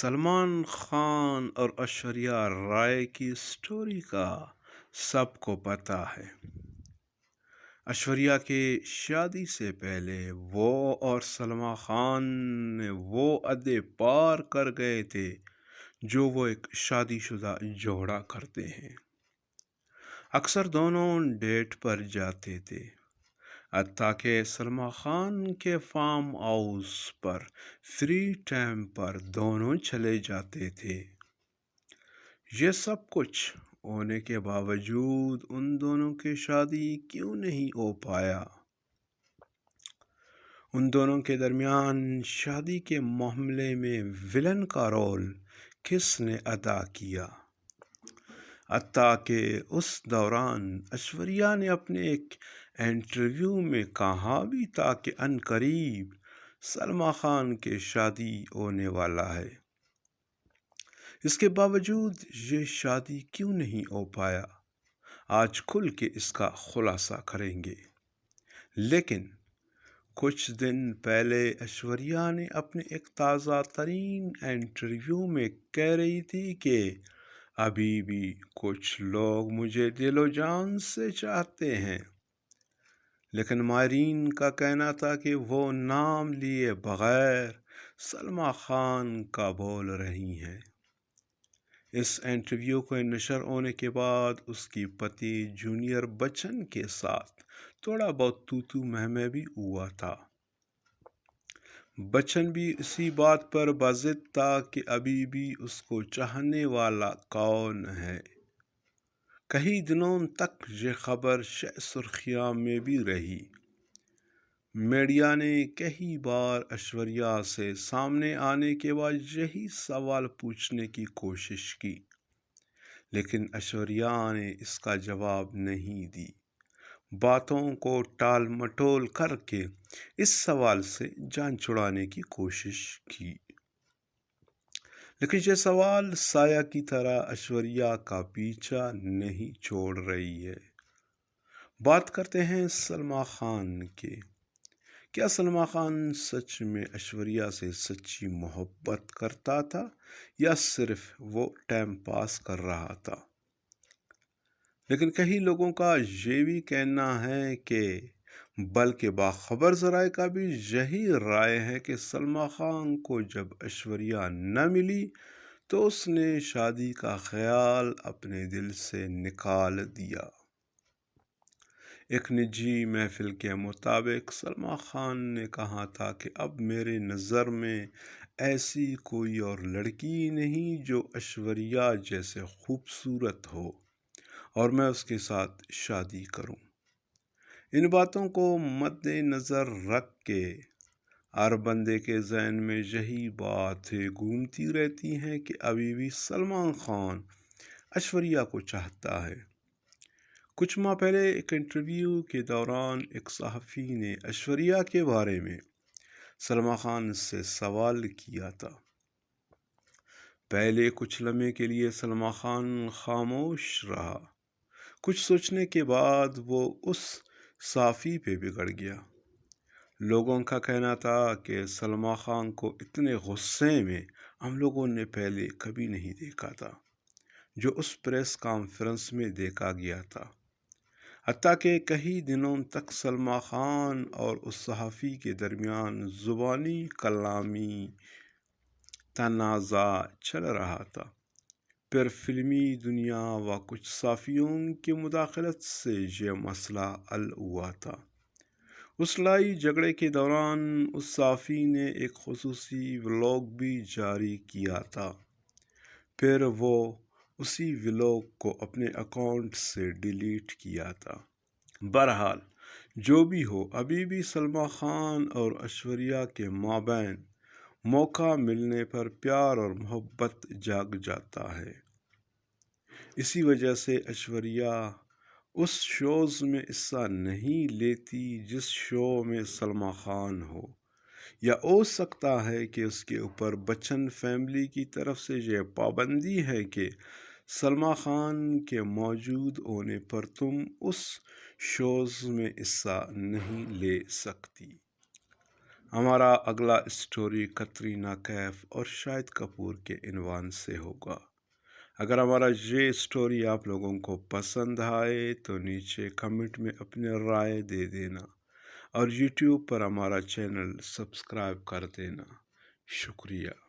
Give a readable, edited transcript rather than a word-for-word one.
سلمان خان اور ایشوریا رائے کی سٹوری کا سب کو پتہ ہے۔ ایشوریا کے شادی سے پہلے وہ اور سلمان خان نے وہ حدیں پار کر گئے تھے جو وہ ایک شادی شدہ جوڑا کرتے ہیں۔ اکثر دونوں ڈیٹ پر جاتے تھے، حتیٰ کہ سلمان خان کے فارم ہاؤس پر فری ٹائم پر دونوں چلے جاتے تھے۔ یہ سب کچھ ہونے کے باوجود ان دونوں کی شادی کیوں نہیں ہو پایا؟ ان دونوں کے درمیان شادی کے معاملے میں ویلن کا رول کس نے ادا کیا؟ حتیٰ کہ اس دوران ایشوریا نے اپنے ایک انٹرویو میں کہا بھی تھا کہ عنقریب سلمان خان کی شادی ہونے والا ہے۔ اس کے باوجود یہ شادی کیوں نہیں ہو پایا؟ آج کھل کے اس کا خلاصہ کریں گے۔ لیکن کچھ دن پہلے ایشوریا نے اپنے ایک تازہ ترین انٹرویو میں کہہ رہی تھی کہ ابھی بھی کچھ لوگ مجھے دل و جان سے چاہتے ہیں، لیکن ماہرین کا کہنا تھا کہ وہ نام لیے بغیر سلمان خان کا بول رہی ہیں۔ اس انٹرویو کو نشر ہونے کے بعد اس کی پتی جونیئر بچن کے ساتھ تھوڑا بہت تو میں بھی ہوا تھا۔ بچن بھی اسی بات پر بضد تھا کہ ابھی بھی اس کو چاہنے والا کون ہے۔ کئی دنوں تک یہ خبر شہ سرخیاں میں بھی رہی۔ میڈیا نے کئی بار ایشوریا سے سامنے آنے کے بعد یہی سوال پوچھنے کی کوشش کی، لیکن ایشوریا نے اس کا جواب نہیں دی، باتوں کو ٹال مٹول کر کے اس سوال سے جان چھڑانے کی کوشش کی۔ لیکن یہ سوال سایہ کی طرح ایشوریا کا پیچھا نہیں چھوڑ رہی ہے۔ بات کرتے ہیں سلمان خان کے۔ کیا سلمان خان سچ میں ایشوریا سے سچی محبت کرتا تھا یا صرف وہ ٹائم پاس کر رہا تھا؟ لیکن کئی لوگوں کا یہ بھی کہنا ہے کہ بلکہ باخبر ذرائع کا بھی یہی رائے ہے کہ سلمان خان کو جب ایشوریا نہ ملی تو اس نے شادی کا خیال اپنے دل سے نکال دیا۔ ایک نجی محفل کے مطابق سلمان خان نے کہا تھا کہ اب میرے نظر میں ایسی کوئی اور لڑکی نہیں جو ایشوریا جیسے خوبصورت ہو اور میں اس کے ساتھ شادی کروں۔ ان باتوں کو مد نظر رکھ کے ہر بندے کے ذہن میں یہی باتیں گھومتی رہتی ہیں کہ ابھی بھی سلمان خان ایشوریا کو چاہتا ہے۔ کچھ ماہ پہلے ایک انٹرویو کے دوران ایک صحافی نے ایشوریا کے بارے میں سلمان خان سے سوال کیا تھا۔ پہلے کچھ لمحے کے لیے سلمان خان خاموش رہا۔ کچھ سوچنے کے بعد وہ اس صحافی پہ بگڑ گیا۔ لوگوں کا کہنا تھا کہ سلمان خان کو اتنے غصے میں ہم لوگوں نے پہلے کبھی نہیں دیکھا تھا جو اس پریس کانفرنس میں دیکھا گیا تھا۔ حتیٰ کہ کئی دنوں تک سلمان خان اور اس صحافی کے درمیان زبانی کلامی تنازع چل رہا تھا۔ پھر فلمی دنیا و کچھ صحافیوں کی مداخلت سے یہ مسئلہ حل ہوا تھا۔ اس لڑائی جھگڑے کے دوران اس صحافی نے ایک خصوصی ولاگ بھی جاری کیا تھا، پھر وہ اسی ولاگ کو اپنے اکاؤنٹ سے ڈیلیٹ کیا تھا۔ بہرحال جو بھی ہو، ابھی بھی سلمان خان اور ایشوریا کے مابین موقع ملنے پر پیار اور محبت جاگ جاتا ہے۔ اسی وجہ سے ایشوریا اس شوز میں حصہ نہیں لیتی جس شو میں سلمان خان ہو، یا ہو سکتا ہے کہ اس کے اوپر بچن فیملی کی طرف سے یہ پابندی ہے کہ سلمان خان کے موجود ہونے پر تم اس شوز میں حصہ نہیں لے سکتی۔ ہمارا اگلا اسٹوری کترینہ کیف اور شاہد کپور کے عنوان سے ہوگا۔ اگر ہمارا یہ اسٹوری آپ لوگوں کو پسند آئے تو نیچے کمنٹ میں اپنے رائے دے دینا اور یوٹیوب پر ہمارا چینل سبسکرائب کر دینا۔ شکریہ۔